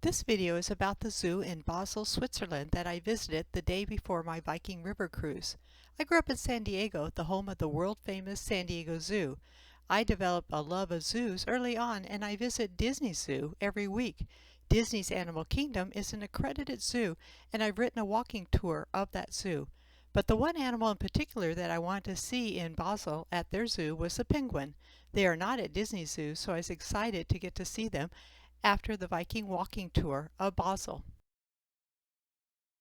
This video is about the zoo in Basel, Switzerland that I visited the day before my Viking River Cruise. I grew up in San Diego, the home of the world-famous San Diego Zoo. I developed a love of zoos early on, and I visit Disney Zoo every week. Disney's Animal Kingdom is an accredited zoo, and I've written a walking tour of that zoo. But the one animal in particular that I wanted to see in Basel at their zoo was the penguin. They are not at Disney Zoo, so I was excited to get to see them after the Viking walking tour of Basel.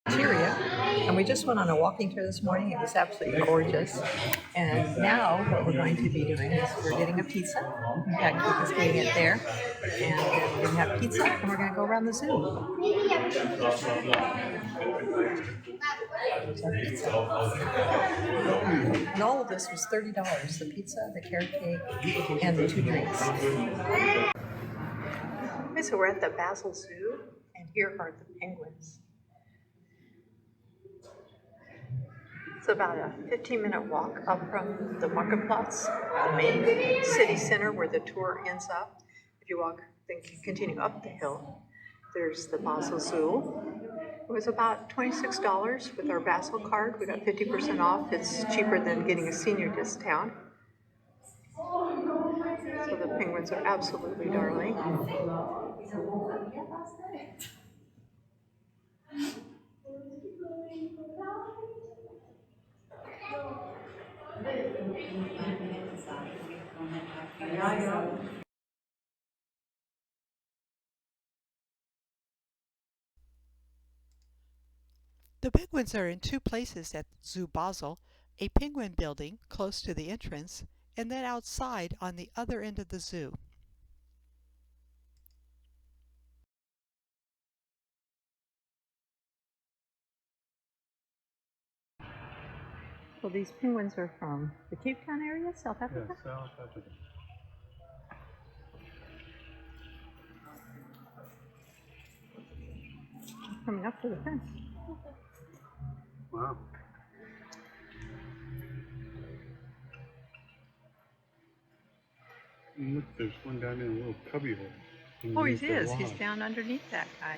And we just went on a walking tour this morning. It was absolutely gorgeous. And now what we're going to be doing is we're getting a pizza. In fact, Keith is getting it there. And then we're going to have pizza and we're going to go around the zoo. And all of this was $30. The pizza, the carrot cake, and the 2 drinks. Okay, so we're at the Basel Zoo, and here are the penguins. It's about a 15-minute walk up from the Marketplatz, the main city center where the tour ends up. If you walk, then continue up the hill, there's the Basel Zoo. It was about $26 with our Basel card. We got 50% off. It's cheaper than getting a senior discount. So the penguins are absolutely darling. The penguins are in 2 places at Zoo Basel, a penguin building close to the entrance, and then outside on the other end of the zoo. So these penguins are from the Cape Town area, South Africa? Yes, South Africa. Coming up to the fence. Wow. And look, there's one down in a little cubby hole. Oh, he underneath the is. He's log. down underneath that guy.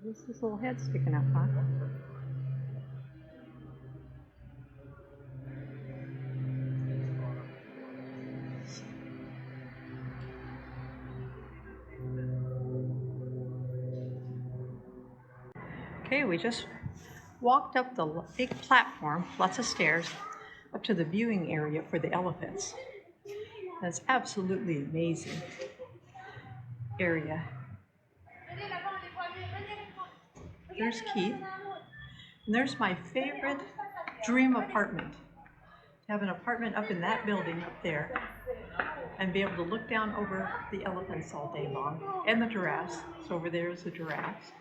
This his little head sticking up, huh? Okay, we just walked up the big platform, lots of stairs, up to the viewing area for the elephants. That's absolutely amazing area. There's Keith. And there's my favorite dream apartment. To have an apartment up in that building up there and be able to look down over the elephants all day long and the giraffes. So over there is the giraffes.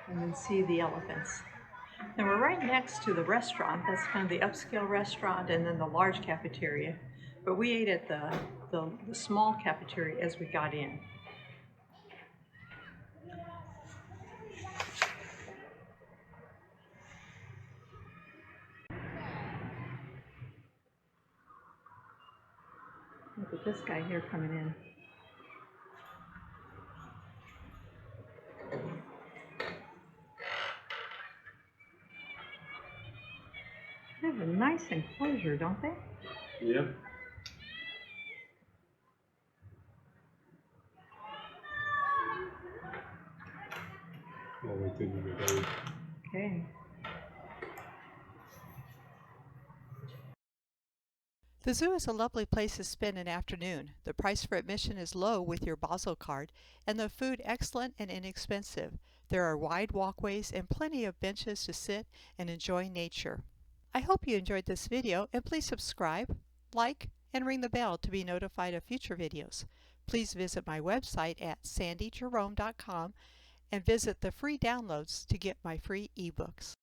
And then see the elephants. And we're right next to the restaurant. That's kind of the upscale restaurant and then the large cafeteria. But we ate at the small cafeteria as we got in. Look at this guy here coming in. They have a nice enclosure, don't they? Yep. Oh, wait till you get down. Okay. The zoo is a lovely place to spend an afternoon. The price for admission is low with your Basel card, and the food excellent and inexpensive. There are wide walkways and plenty of benches to sit and enjoy nature. I hope you enjoyed this video, and please subscribe, like, and ring the bell to be notified of future videos. Please visit my website at sandyjerome.com and visit the free downloads to get my free ebooks.